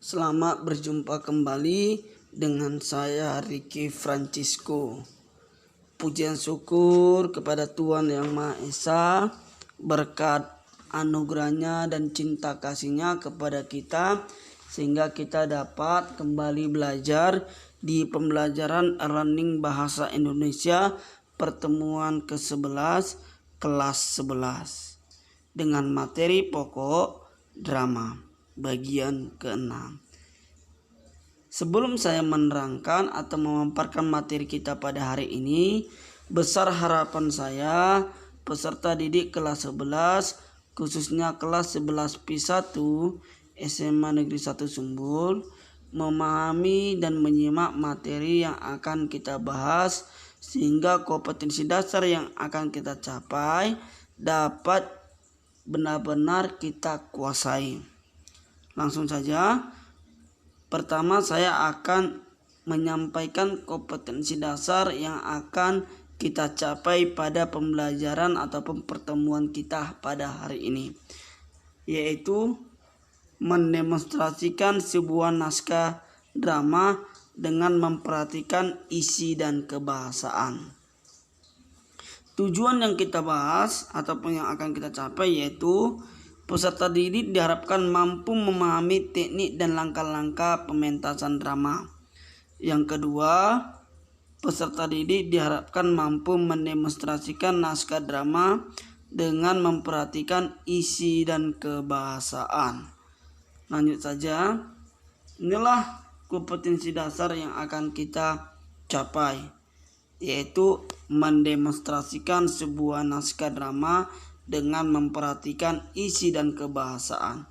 Selamat berjumpa kembali dengan saya Ricky Francisco. Pujian syukur kepada Tuhan Yang Maha Esa, berkat anugerahnya dan cinta kasihnya kepada kita, sehingga kita dapat kembali belajar di pembelajaran Learning Bahasa Indonesia pertemuan ke-11 kelas 11 dengan materi pokok drama bagian ke-6. Sebelum saya menerangkan atau memaparkan materi kita pada hari ini, besar harapan saya peserta didik kelas 11, khususnya kelas 11 P1 SMA Negeri 1 Sumbul, memahami dan menyimak materi yang akan kita bahas, sehingga kompetensi dasar yang akan kita capai dapat benar-benar kita kuasai. Langsung saja. Pertama, saya akan menyampaikan kompetensi dasar yang akan kita capai pada pembelajaran ataupun pertemuan kita pada hari ini, yaitu mendemonstrasikan sebuah naskah drama dengan memperhatikan isi dan kebahasaan. Tujuan yang kita bahas ataupun yang akan kita capai yaitu peserta didik diharapkan mampu memahami teknik dan langkah-langkah pementasan drama. Yang kedua, peserta didik diharapkan mampu mendemonstrasikan naskah drama dengan memperhatikan isi dan kebahasaan. Lanjut saja. Inilah kompetensi dasar yang akan kita capai, yaitu mendemonstrasikan sebuah naskah drama dengan memperhatikan isi dan kebahasaan.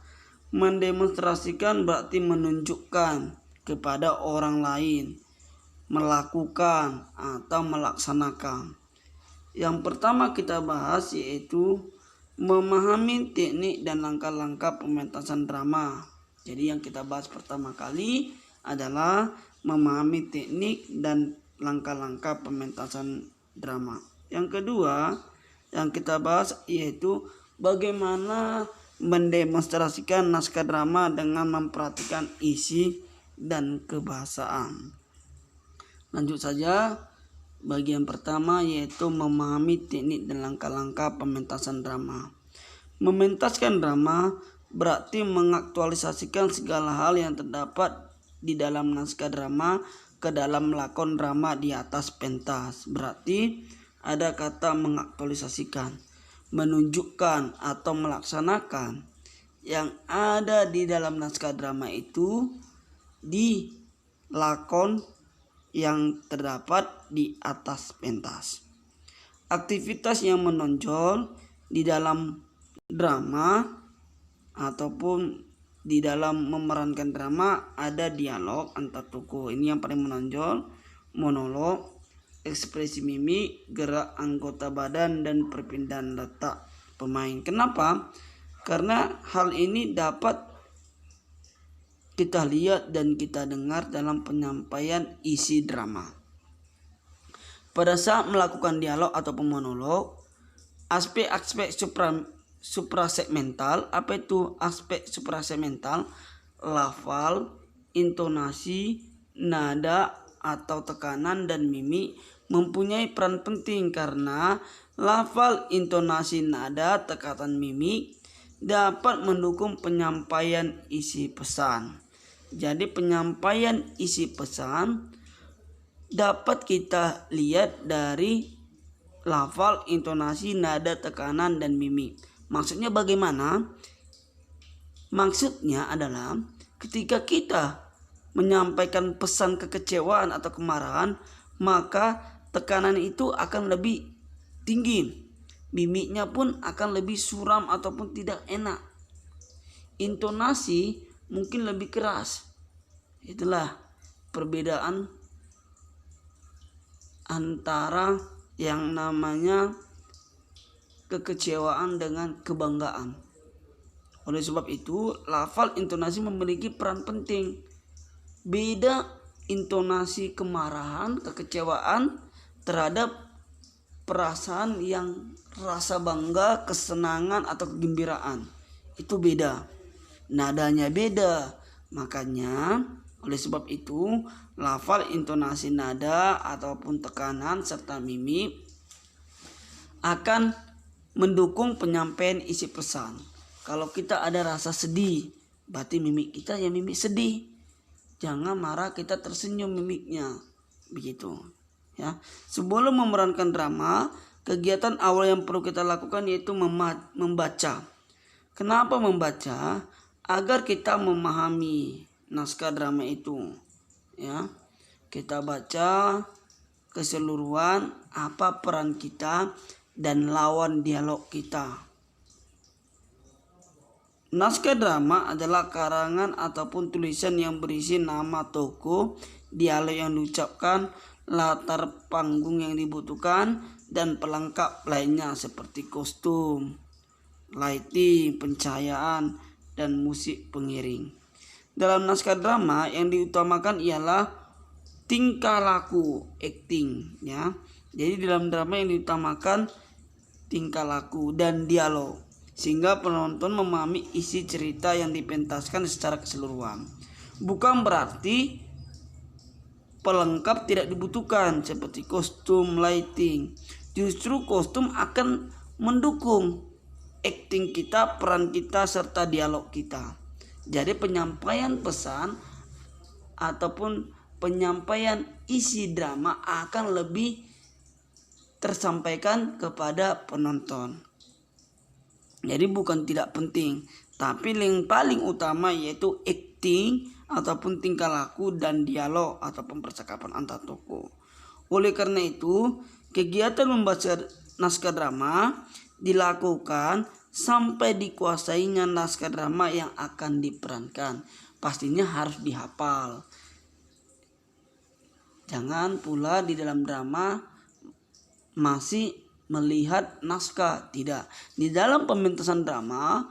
Mendemonstrasikan berarti menunjukkan kepada orang lain, melakukan atau melaksanakan. Yang pertama kita bahas yaitu memahami teknik dan langkah-langkah pementasan drama. Jadi yang kita bahas pertama kali adalah memahami teknik dan langkah-langkah pementasan drama. Yang kedua yang kita bahas yaitu bagaimana mendemonstrasikan naskah drama dengan memperhatikan isi dan kebahasaan. Lanjut saja. Bagian pertama yaitu memahami teknik dan langkah-langkah pementasan drama. Mementaskan drama berarti mengaktualisasikan segala hal yang terdapat di dalam naskah drama ke dalam lakon drama di atas pentas. Berarti ada kata mengaktualisasikan, menunjukkan atau melaksanakan yang ada di dalam naskah drama itu di lakon yang terdapat di atas pentas. Aktivitas yang menonjol di dalam drama ataupun di dalam memerankan drama ada dialog antar tokoh. Ini yang paling menonjol, monolog, ekspresi mimik, gerak anggota badan, dan perpindahan letak pemain. Kenapa? Karena hal ini dapat kita lihat dan kita dengar dalam penyampaian isi drama. Pada saat melakukan dialog ataupun monolog, aspek-aspek suprasegmental. Apa itu aspek suprasegmental? Lafal, intonasi, nada atau tekanan dan mimik mempunyai peran penting karena lafal, intonasi, nada, tekanan, mimik dapat mendukung penyampaian isi pesan. Jadi penyampaian isi pesan dapat kita lihat dari lafal, intonasi, nada, tekanan, dan mimik. Maksudnya bagaimana? Maksudnya adalah ketika kita menyampaikan pesan kekecewaan atau kemarahan, maka tekanan itu akan lebih tinggi, mimiknya pun akan lebih suram ataupun tidak enak, intonasi mungkin lebih keras. Itulah perbedaan antara yang namanya kekecewaan dengan kebanggaan. Oleh sebab itu, lafal, intonasi memiliki peran penting. Beda intonasi kemarahan, kekecewaan terhadap perasaan yang rasa bangga, kesenangan atau kegembiraan. Itu beda. Nadanya beda, Makanya oleh sebab itu lafal, intonasi nada ataupun tekanan serta mimik akan mendukung penyampaian isi pesan. Kalau kita ada rasa sedih, berarti mimik kita ya mimik sedih. Jangan marah, kita tersenyum mimiknya. Begitu. Ya. Sebelum memerankan drama, kegiatan awal yang perlu kita lakukan yaitu membaca. Kenapa membaca? Agar kita memahami naskah drama itu. Ya. Kita baca keseluruhan apa peran kita dan lawan dialog kita. Naskah drama adalah karangan ataupun tulisan yang berisi nama tokoh, dialog yang diucapkan, latar panggung yang dibutuhkan, dan pelengkap lainnya seperti kostum, lighting, pencahayaan, dan musik pengiring. Dalam naskah drama yang diutamakan ialah tingkah laku, acting, ya. Jadi dalam drama yang diutamakan tingkah laku dan dialog, sehingga penonton memahami isi cerita yang dipentaskan secara keseluruhan. Bukan berarti pelengkap tidak dibutuhkan seperti kostum, lighting. Justru kostum akan mendukung acting kita, peran kita, serta dialog kita. Jadi penyampaian pesan ataupun penyampaian isi drama akan lebih tersampaikan kepada penonton. Jadi bukan tidak penting, tapi yang paling utama yaitu acting ataupun tingkah laku dan dialog ataupun percakapan antar tokoh. Oleh karena itu, kegiatan membaca naskah drama dilakukan sampai dikuasainya naskah drama yang akan diperankan. Pastinya harus dihafal. Jangan pula di dalam drama masih melihat naskah, tidak. Di dalam pementasan drama,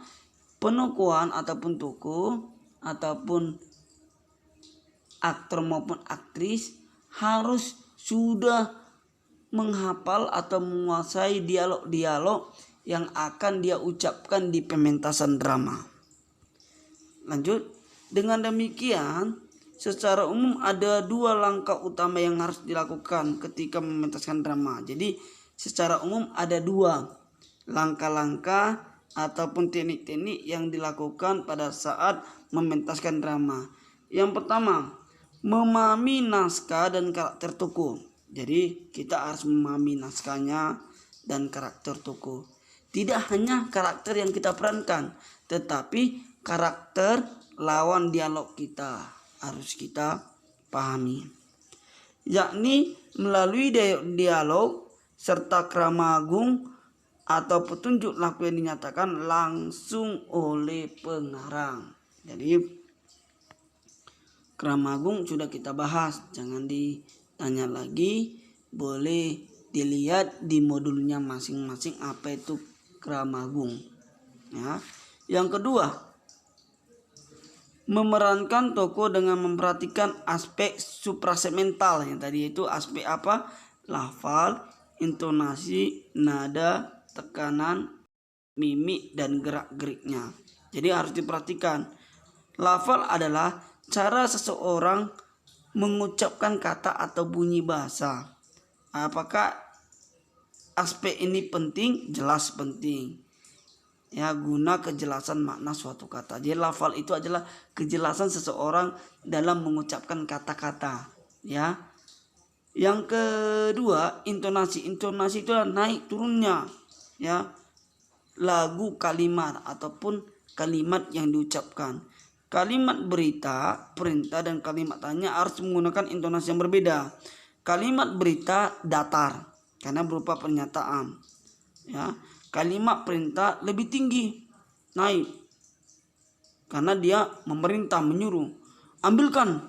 penokohan ataupun tokoh ataupun aktor maupun aktris harus sudah menghafal atau menguasai dialog-dialog yang akan dia ucapkan di pementasan drama. Lanjut, dengan demikian secara umum ada 2 langkah utama yang harus dilakukan ketika mementaskan drama. Jadi secara umum ada 2 langkah-langkah ataupun teknik-teknik yang dilakukan pada saat mementaskan drama. Yang pertama, memahami naskah dan karakter tokoh. Jadi kita harus memahami naskahnya dan karakter tokoh. Tidak hanya karakter yang kita perankan, tetapi karakter lawan dialog kita harus kita pahami, yakni melalui dialog serta krama agung atau petunjuk laku yang dinyatakan langsung oleh pengarang. Jadi krama agung sudah kita bahas, jangan ditanya lagi, boleh dilihat di modulnya masing-masing apa itu krama agung. Ya. Yang kedua, memerankan tokoh dengan memperhatikan aspek suprasegmental yang tadi itu aspek apa? Lafal, intonasi, nada, tekanan, mimik dan gerak-geriknya. Jadi harus diperhatikan. Lafal adalah cara seseorang mengucapkan kata atau bunyi bahasa. Apakah aspek ini penting? Jelas penting. Ya, guna kejelasan makna suatu kata. Jadi lafal itu adalah kejelasan seseorang dalam mengucapkan kata-kata. Ya. Yang kedua, intonasi. Intonasi itu adalah naik turunnya, ya, lagu kalimat ataupun kalimat yang diucapkan. Kalimat berita, perintah dan kalimat tanya harus menggunakan intonasi yang berbeda. Kalimat berita datar karena berupa pernyataan. Ya. Kalimat perintah lebih tinggi, naik, karena dia memerintah, menyuruh, ambilkan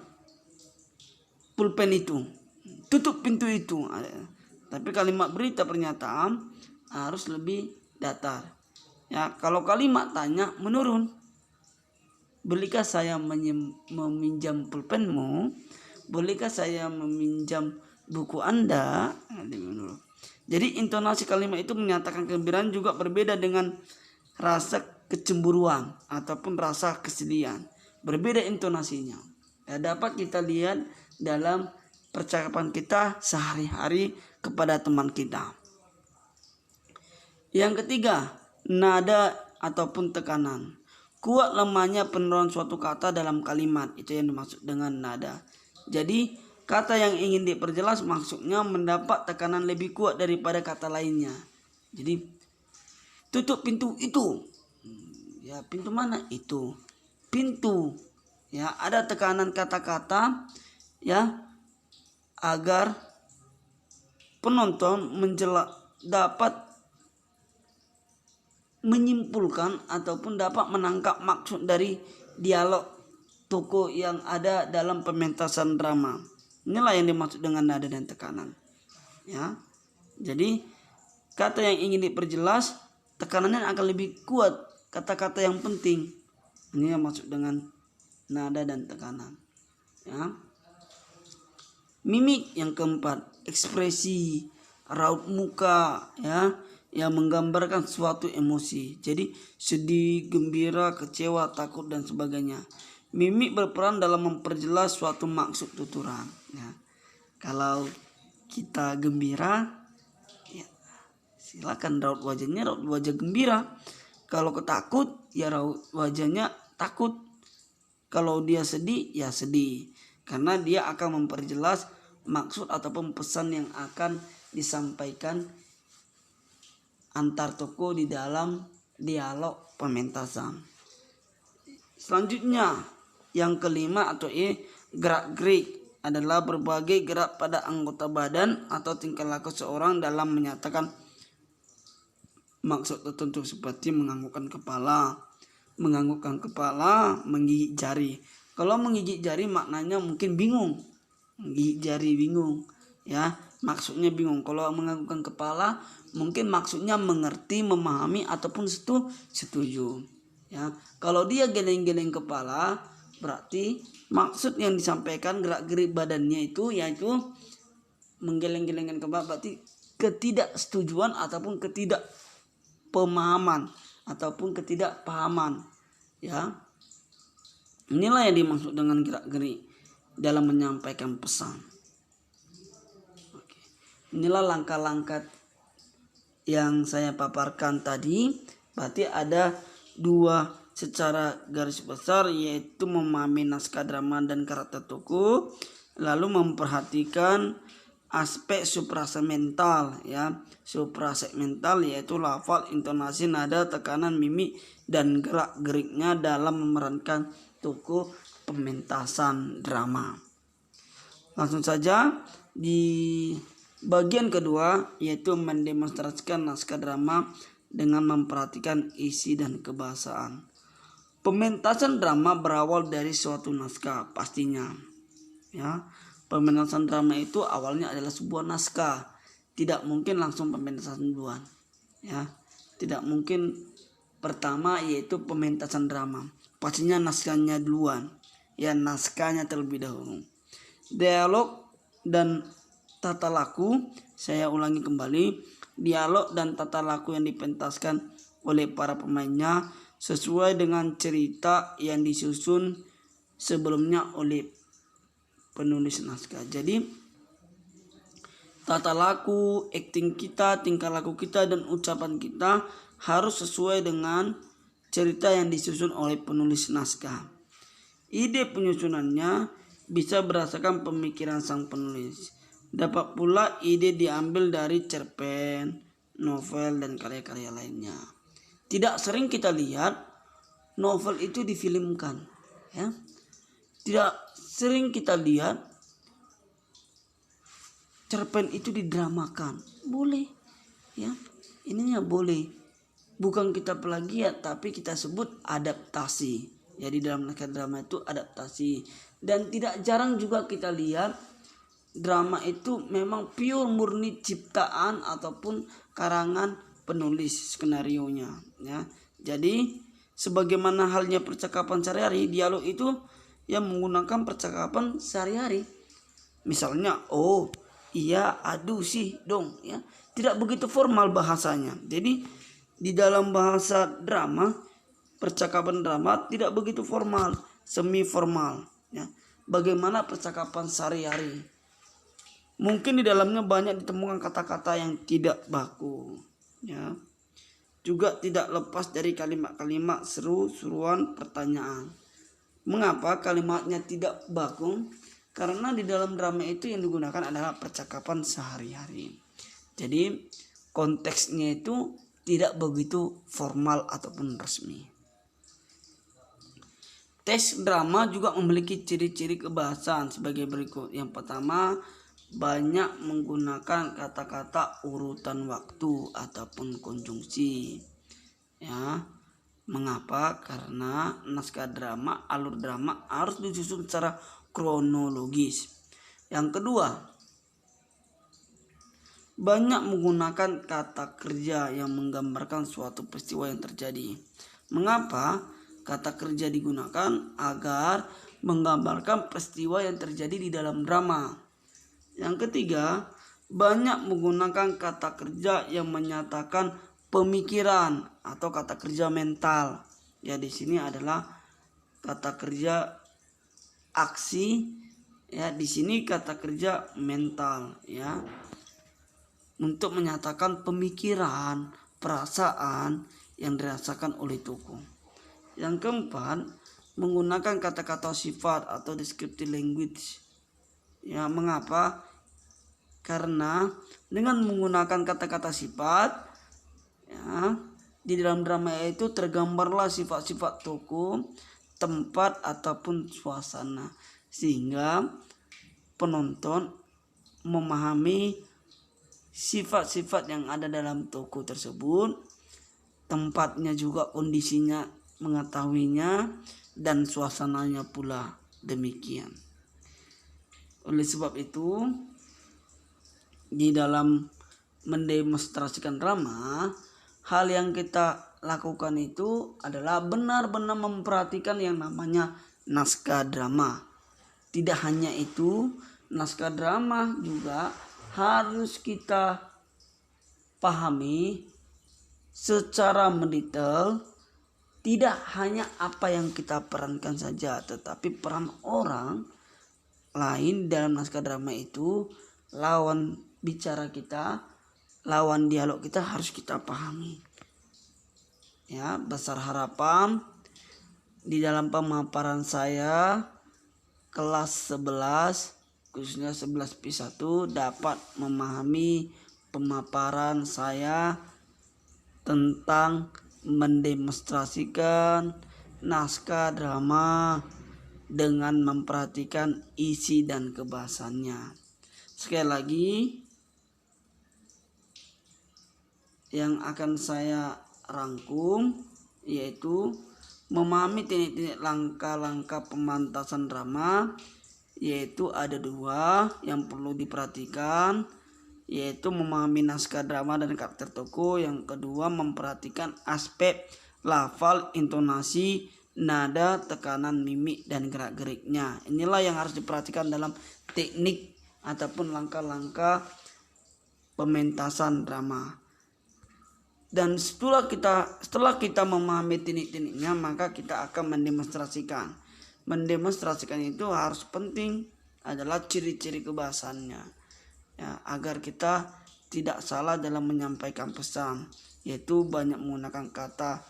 pulpen itu, tutup pintu itu. Tapi kalimat berita pernyataan harus lebih datar. Ya, kalau kalimat tanya menurun, bolehkah saya meminjam pulpenmu? Bolehkah saya meminjam buku Anda? Jadi intonasi kalimat itu menyatakan kegembiraan juga berbeda dengan rasa kecemburuan ataupun rasa kesedihan. berbeda intonasinya. Ya, dapat kita lihat dalam percakapan kita sehari-hari kepada teman kita. Yang ketiga, nada ataupun tekanan. Kuat lemahnya penurunan suatu kata dalam kalimat, itu yang dimaksud dengan nada. Jadi kata yang ingin diperjelas maksudnya mendapat tekanan lebih kuat daripada kata lainnya. Jadi tutup pintu itu. Ya, pintu mana? Itu. Pintu. Ya, ada tekanan kata-kata ya agar penonton dapat menyimpulkan ataupun dapat menangkap maksud dari dialog tokoh yang ada dalam pementasan drama. Inilah yang dimaksud dengan nada dan tekanan. Ya. Jadi kata yang ingin diperjelas tekanannya akan lebih kuat, kata-kata yang penting. Ini yang maksud dengan nada dan tekanan. Ya. Mimik yang keempat, ekspresi raut muka ya yang menggambarkan suatu emosi. Jadi sedih, gembira, kecewa, takut dan sebagainya. Mimik berperan dalam memperjelas suatu maksud tuturan. Ya. Kalau kita gembira, ya silakan raut wajahnya raut wajah gembira. Kalau ketakut, ya raut wajahnya takut. Kalau dia sedih, ya sedih. Karena dia akan memperjelas maksud ataupun pesan yang akan disampaikan antar tokoh di dalam dialog pementasan. Selanjutnya yang kelima atau gerak-gerik adalah berbagai gerak pada anggota badan atau tingkah laku seorang dalam menyatakan maksud tertentu seperti menganggukkan kepala, menggigit jari. Kalau menggigit jari maknanya mungkin bingung. Menggigit jari bingung, ya, maksudnya bingung. Kalau menganggukkan kepala mungkin maksudnya mengerti, memahami ataupun setuju. Ya, kalau dia geleng-geleng kepala berarti maksud yang disampaikan gerak-gerik badannya itu yaitu menggeleng-gelengkan kepala berarti ketidaksetujuan ataupun ketidakpemahaman ataupun ketidakpahaman. Ya. Inilah yang dimaksud dengan gerak-gerik dalam menyampaikan pesan. Oke. Inilah langkah-langkah yang saya paparkan tadi. Berarti ada dua secara garis besar, yaitu memahami naskah drama dan karakter tokoh, lalu memperhatikan aspek suprasegmental ya. Suprasegmental yaitu lafal, intonasi, nada, tekanan, mimik dan gerak-geriknya dalam memerankan tokoh pementasan drama. Langsung saja di bagian kedua yaitu mendemonstrasikan naskah drama dengan memperhatikan isi dan kebahasaan. Pementasan drama berawal dari suatu naskah pastinya. Ya, pementasan drama itu awalnya adalah sebuah naskah. Tidak mungkin langsung pementasan duluan. Ya, tidak mungkin pertama yaitu pementasan drama. Pastinya naskahnya duluan. Ya, naskahnya terlebih dahulu. Dialog dan tata laku, saya ulangi kembali, dialog dan tata laku yang dipentaskan oleh para pemainnya sesuai dengan cerita yang disusun sebelumnya oleh penulis naskah. Jadi tata laku, akting kita, tingkah laku kita dan ucapan kita harus sesuai dengan cerita yang disusun oleh penulis naskah. Ide penyusunannya bisa berdasarkan pemikiran sang penulis. Dapat pula ide diambil dari cerpen, novel, dan karya-karya lainnya. Tidak sering kita lihat novel itu difilmkan. Ya. Tidak sering kita lihat cerpen itu didramakan. Boleh. Ya. Ininya boleh. Bukan kita plagiat, tapi kita sebut adaptasi. Jadi dalam naskah drama itu adaptasi. Dan tidak jarang juga kita lihat drama itu memang pure murni ciptaan ataupun karangan penulis skenarionya. Ya. Jadi sebagaimana halnya percakapan sehari-hari, dialog itu yang menggunakan percakapan sehari-hari. Misalnya, oh iya, aduh sih dong. Ya. Tidak begitu formal bahasanya. Jadi di dalam bahasa drama, percakapan drama tidak begitu formal. semi formal, ya. Bagaimana percakapan sehari-hari. Mungkin di dalamnya banyak ditemukan kata-kata yang tidak baku, ya. Juga tidak lepas dari kalimat-kalimat seru-seruan pertanyaan. Mengapa kalimatnya tidak baku? Karena di dalam drama itu yang digunakan adalah percakapan sehari-hari. Jadi konteksnya itu tidak begitu formal ataupun resmi. Teks drama juga memiliki ciri-ciri kebahasaan sebagai berikut. Yang pertama, banyak menggunakan kata-kata urutan waktu ataupun konjungsi. Ya. Mengapa? Karena naskah drama, alur drama harus disusun secara kronologis. Yang kedua, banyak menggunakan kata kerja yang menggambarkan suatu peristiwa yang terjadi. Mengapa? Kata kerja digunakan agar menggambarkan peristiwa yang terjadi di dalam drama. Yang ketiga, banyak menggunakan kata kerja yang menyatakan pemikiran atau kata kerja mental. Ya, di sini adalah kata kerja aksi, ya, di sini kata kerja mental, ya. Untuk menyatakan pemikiran, perasaan yang dirasakan oleh tokoh. Yang keempat, menggunakan kata-kata sifat atau descriptive language. Ya, mengapa? Karena dengan menggunakan kata-kata sifat, ya, di dalam drama itu tergambarlah sifat-sifat tokoh, tempat ataupun suasana, sehingga penonton memahami sifat-sifat yang ada dalam tokoh tersebut, tempatnya juga kondisinya mengetahuinya, dan suasananya pula demikian. Oleh sebab itu, di dalam mendemonstrasikan drama, hal yang kita lakukan itu adalah benar-benar memperhatikan yang namanya naskah drama. Tidak hanya itu, naskah drama juga harus kita pahami secara mendetail. Tidak hanya apa yang kita perankan saja, tetapi peran orang lain dalam naskah drama itu, lawan bicara kita, lawan dialog kita harus kita pahami. Ya, besar harapan di dalam pemaparan saya kelas 11 khususnya 11P1 dapat memahami pemaparan saya tentang mendemonstrasikan naskah drama dengan memperhatikan isi dan kebahasannya. Sekali lagi, yang akan saya rangkum yaitu memahami teknik-teknik langkah-langkah pemantasan drama, yaitu ada 2 yang perlu diperhatikan, yaitu memahami naskah drama dan karakter tokoh. Yang kedua, memperhatikan aspek lafal, intonasi, nada, tekanan, mimik, dan gerak-geriknya. Inilah yang harus diperhatikan dalam teknik ataupun langkah-langkah pementasan drama. Dan setelah kita memahami teknik-tekniknya, maka kita akan mendemonstrasikan. Mendemonstrasikan itu harus penting adalah ciri-ciri kebahasannya. Ya, agar kita tidak salah dalam menyampaikan pesan, yaitu banyak menggunakan kata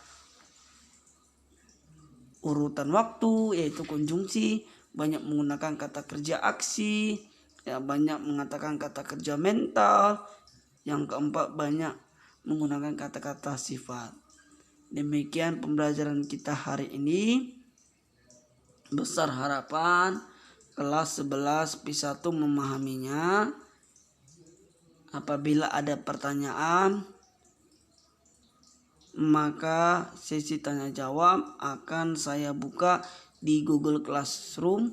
urutan waktu, yaitu konjungsi, banyak menggunakan kata kerja aksi, ya, banyak mengatakan kata kerja mental. Yang keempat, banyak menggunakan kata-kata sifat. Demikian pembelajaran kita hari ini. Besar harapan kelas 11P1 memahaminya. Apabila ada pertanyaan, maka sesi tanya jawab akan saya buka di Google Classroom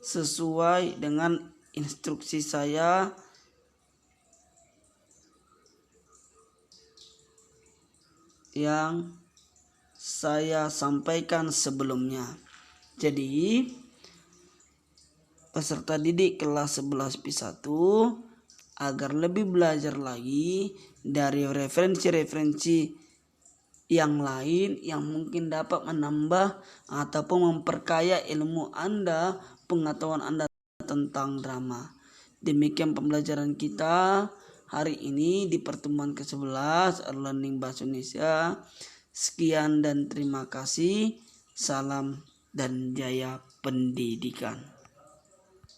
sesuai dengan instruksi saya yang saya sampaikan sebelumnya. Jadi, peserta didik kelas 11P1 agar lebih belajar lagi dari referensi-referensi yang lain yang mungkin dapat menambah ataupun memperkaya ilmu Anda, pengetahuan Anda tentang drama. Demikian pembelajaran kita hari ini di pertemuan ke-11 Learning Bahasa Indonesia. Sekian dan terima kasih. Salam dan jaya pendidikan.